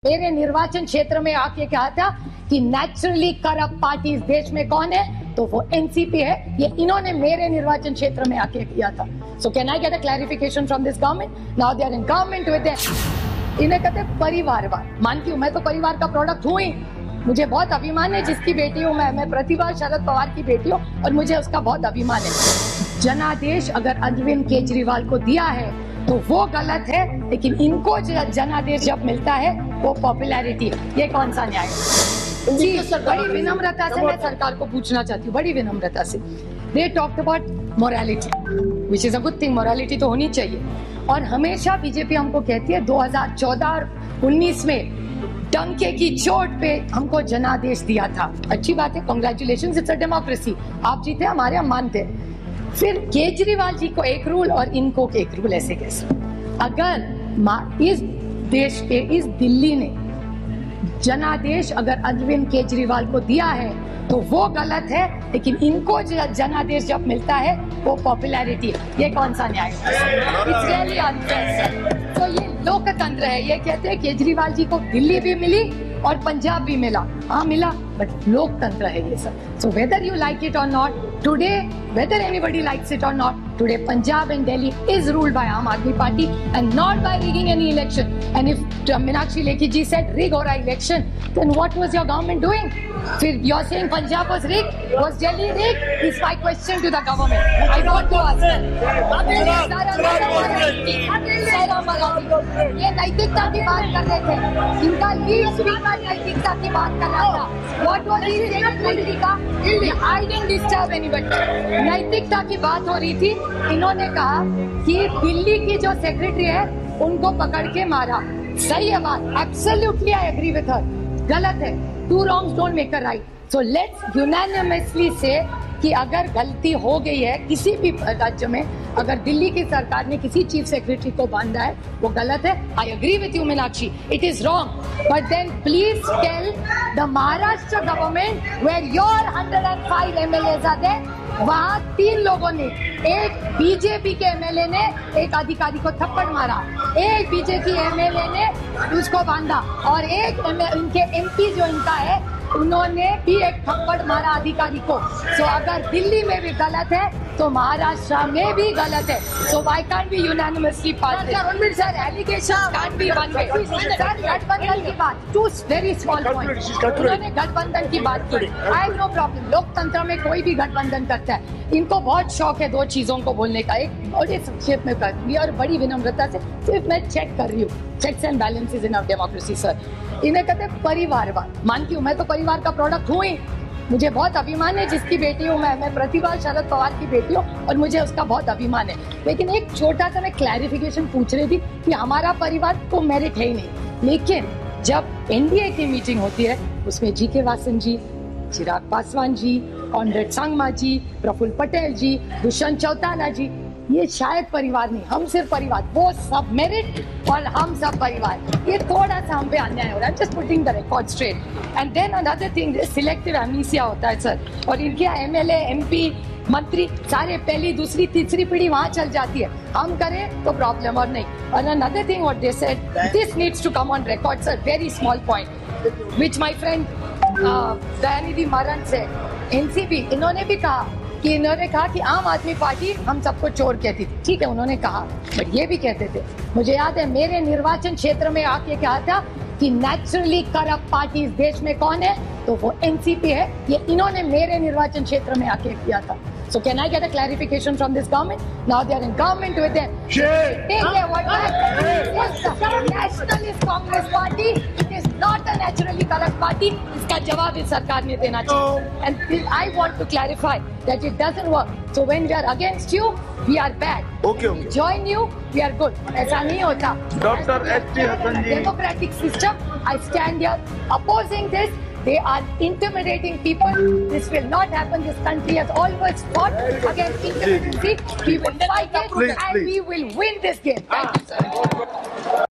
मेरे निर्वाचन क्षेत्र में आके कहा था कि नेचुरली करप्ट पार्टी इस देश में कौन है, तो वो एनसीपी है। ये इन्होंने मेरे निर्वाचन क्षेत्र में आके किया था। So can I get a clarification from this government? Now they are in government with इन्हें कहते हैं परिवारवाद। मानती हूँ, मैं तो परिवार का प्रोडक्ट हूँ ही। मुझे बहुत अभिमान है जिसकी बेटी हूँ मैं प्रतिभा शरद पवार की बेटी हूँ और मुझे उसका बहुत अभिमान है। जनादेश अगर अरविंद केजरीवाल को दिया है तो वो गलत है, लेकिन इनको जनादेश जब मिलता है वो पॉपुलैरिटी है। ये कौन सा न्याय है? जी, बड़ी विनम्रता से मैं सरकार को पूछना चाहती हूँ, बड़ी विनम्रता से। They talked about morality, which is a good thing. Morality तो होनी चाहिए। और हमेशा बीजेपी हमको कहती है 2014 और 19 में डंके की चोट पे हमको जनादेश दिया था। अच्छी बात है, कांग्रेचुलेशंस, इट्स अ डेमोक्रेसी। आप जीते, हमारे हम मानते हैं। फिर केजरीवाल जी को एक रूल और इनको एक रूल, ऐसे कैसे? अगर इस देश के इस दिल्ली ने जनादेश अगर अरविंद केजरीवाल को दिया है तो वो गलत है, लेकिन इनको जनादेश जब मिलता है वो पॉपुलैरिटी है। ये कौन सा न्याय है? It's really unfair. तो ये लोकतंत्र है। ये कहते हैं केजरीवाल जी को दिल्ली भी मिली और पंजाब भी मिला। हाँ मिला, बट लोकतंत्र है ये सब। So whether you like it or not, today whether anybody likes it or not, today Punjab and Delhi is ruled by Aam Aadmi Party and not by rigging any election. And if Meenakshi Lekhi ji said rig or election, then what was your government doing? You're saying Punjab was rigged? Was Delhi rigged? Is my question to the government. I want to ask them. ये नैतिकता की बात कर रहे थे। इनका lead speaker नैतिकता की बात कर रहा था। What was he saying? नैतिकता? I didn't disturb anybody. नैतिकता की बात हो रही थी। इन्होंने कहा कि दिल्ली की जो सेक्रेटरी है उनको पकड़ के मारा। सही है बात, absolutely I agree with her. गलत है, two wrongs don't make a right. So let's unanimously say कि अगर गलती हो गई है किसी भी राज्य में, अगर दिल्ली की सरकार ने किसी चीफ सेक्रेटरी को बांधा है वो गलत है। I agree with you Meenakshi, it is wrong, but then please tell the Maharashtra government where your 105 MLAs are there, वहाँ 3 लोगों ने, एक बीजेपी के एमएलए ने एक अधिकारी को थप्पड़ मारा, एक बीजेपी एमएलए ने उसको बांधा और एक इनके एमपी जो इनका है उन्होंने भी एक थप्पड़ मारा अधिकारी को। सो अगर दिल्ली में भी गलत है तो महाराष्ट्र में भी गलत है। So why can't be unanimously pass this? Sir allegation can't be one way. Sir गठबंधन की बात, 2 very small points, उन्होंने गठबंधन की बात की। आई हैव नो प्रॉब्लम, लोकतंत्र में कोई भी गठबंधन करता है। इनको बहुत शौक है 2 चीजों को बोलने का। एक बड़े संक्षेप में कर रही और बड़ी विनम्रता से सिर्फ मैं चेक कर रही हूँ, checks and balances in our democracy. Sir इन्हें कहते हैं परिवारवाद। मानती हूँ, मैं तो परिवार का प्रोडक्ट हूँ ही। मुझे बहुत अभिमान है जिसकी बेटी हूँ मैं प्रतिभा शरद पवार की बेटी हूँ और मुझे उसका बहुत अभिमान है। लेकिन एक छोटा सा मैं क्लैरिफिकेशन पूछ रही थी कि हमारा परिवार को मेरिट है ही नहीं, लेकिन जब एनडीए की मीटिंग होती है उसमें जीके वासन जी, चिराग पासवान जी, कॉनरेड संगमा जी, प्रफुल्ल पटेल जी, दुष्यंत चौटाला जी, ये शायद परिवार नहीं, हम सिर्फ परिवार, वो सब मेरिट और हम सब परिवार। ये थोड़ा सा हम पे अन्याय हो रहा है। Just putting the record straight. And then another thing, selective amnesia होता है सर, और इनके एमएलए एमपी मंत्री सारे पहली दूसरी तीसरी पीढ़ी वहां चल जाती है। हम करें तो प्रॉब्लम और नहीं। और another thing what they said, this needs to come on record sir, very small point which my friend Dayanidhi Maran से एनसीपी, इन्होंने भी कहा कि इन्होंने कहा कि आम आदमी पार्टी हम सबको चोर कहती थी। ठीक है, उन्होंने कहा, बट ये भी कहते थे, मुझे याद है मेरे निर्वाचन क्षेत्र में आके कहा था कि नेचुरली करप्ट पार्टी इस देश में कौन है, तो वो एनसीपी है। ये इन्होंने मेरे निर्वाचन क्षेत्र में आके किया था। So can I get a clarification from this government? Now they are in government with them. Take care what Nationalist Congress Party. It is not a naturally corrupt party. इसका जवाब इस सरकार ने देना चाहिए. And I want to clarify that it doesn't work. So when we are against you, we are bad. Okay. Join you, we are good. ऐसा नहीं होता. Dr. S.T. Hassan ji. Democratic system. I stand here opposing this. They are intimidating people. This will not happen. This country has always fought against intimidacy. We will fight it and we will win this game. Thank you, sir.